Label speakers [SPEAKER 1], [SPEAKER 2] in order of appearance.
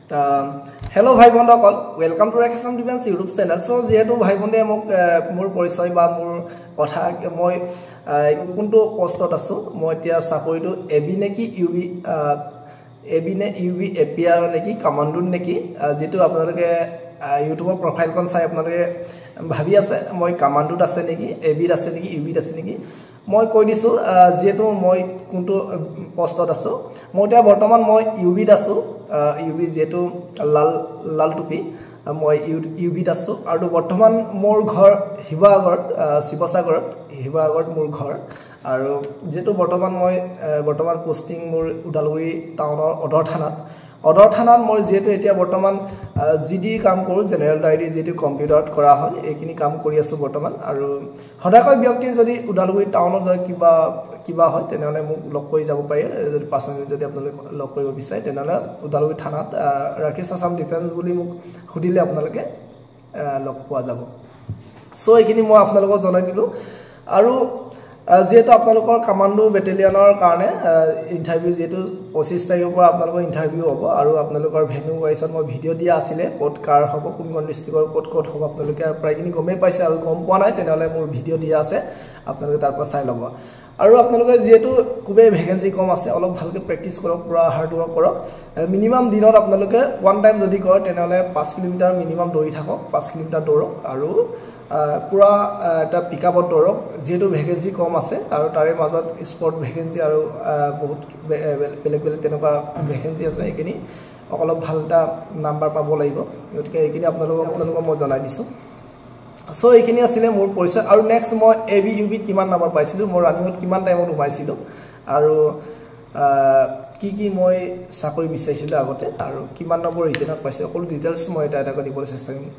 [SPEAKER 1] Hello ভাই বন্ধুসকল welcome to ৰেকেছন ডিফেন্স ইউটিউব চেনেল সো যেহেতু ভাই বন্ধুৱে মোক মোৰ পৰিচয় বা মোৰ কথা মই কোনটো পোষ্টত আছো মই এতিয়া চাকৰিটো এবি নেকি ইউবি এবি নে ইউবি এপিআৰ নেকি কমান্ডো নেকি যেটো আপোনালোকে ইউটিউবৰ প্ৰফাইলখন চাই আপোনালোকে ভাবি আছে মই কমান্ডোত আছে নেকি এবিত আছে নেকি ইউবিত আছে নেকি মই কৈ দিছো যেটো মই কোনটো পোষ্টত আছো মই এতিয়া বৰ্তমান মই ইউবিত আছো ইউবি যেটো লাল টুপি মই ইউবিত আছো আৰু বৰ্তমান মোৰ ঘৰ শিৱসাগৰত মোৰ ঘৰ আৰু যেটো বৰ্তমান মই বৰ্তমান পোষ্টিং মোৰ উদালগুৰি টাউনৰ অদৰ থানাত মই যেটো এতিয়া বৰ্তমান জিডি কাম কৰো জেনেৰেল ডায়েৰী যেটো কম্পিউটাৰত কৰা হয় এইখিনি কাম কৰি আছো বৰ্তমান আৰু সদায়কৈ ব্যক্তি যদি উদালগুৰি টাউনত কিবা হয় তেনেহলে মোক লগ কৰি যাব পাৰে যদি পাৰ্সনেলি যদি আপোনালোকে লগ কৰিব বিচাৰে তেনেহলে উদালগুৰি থানাত ৰাকেশ আছাম ডিফেন্স বুলি মোক খুদিলে আপোনালোকে লগ পোৱা যাব সো এইখিনি মই আপোনালোকক জনাই দিলো আৰু যেটো আপোনালোকৰ কমান্ডো বেটেলিয়নৰ কাৰণে ইন্টাৰভিউ যেটো 25 তাৰিখৰ পৰা আপোনালোকৰ ইন্টাৰভিউ হ'ব আৰু আপোনালোকৰ ভেনু ওয়াইছত মই ভিডিও দিয়া আছিল কোড কাৰ হ'ব কোন ডিস্ট্ৰিক্টৰ কোড হ'ব আপোনালোকে প্ৰায়খিনি গমেই পাইছে আৰু গম পোৱা নাই তেনেহলে মোৰ ভিডিও দিয়া আছে আপোনালোকে তাৰ পৰা চাই ল'ব আৰু আপোনালোকে যেটো খুবেই ভ্যাকেন্সি কম আছে অলপ ভালকে প্ৰেক্টিস কৰক পুৰা হাৰ্ড ওয়াৰ্ক কৰক মিনিমাম দিনত আপোনালোকে ওয়ান টাইম যদি কৰে তেনেহলে 5 কিলোমিটাৰ মিনিমাম দৌৰি থাকক 5 কিলোমিটাৰ দৌৰক আৰু পুৰা এটা পিকআপত দৌৰক যেটো ভ্যাকেন্সি কম আছে আৰু তাৰে মাজত স্পৰ্ট ভ্যাকেন্সি আৰু বহুত বেলেগ তেনেকুৱা ভ্যাকেন্সি আছে এইখিনি অলপ ভাল এটা নাম্বাৰ পাব লাগিব গতিকে এইখিনি আপোনালোকক মই জনাই দিছো সো এইখিনি আছিল মোৰ পৰিচয় আৰু নেক্সট মই এবি ইউবিত কিমান নাম্বাৰ পাইছিলো মই ৰানিংত কিমান টাইমত উমাইছিলো আৰু কি মই চাকৰি বিচাৰিছিলো আগতে আৰু কিমান নম্বৰ ৰিটেনত পাইছো সকলো ডিটেইলছ মই এটা কৰি দিবলৈ চেষ্টা কৰিম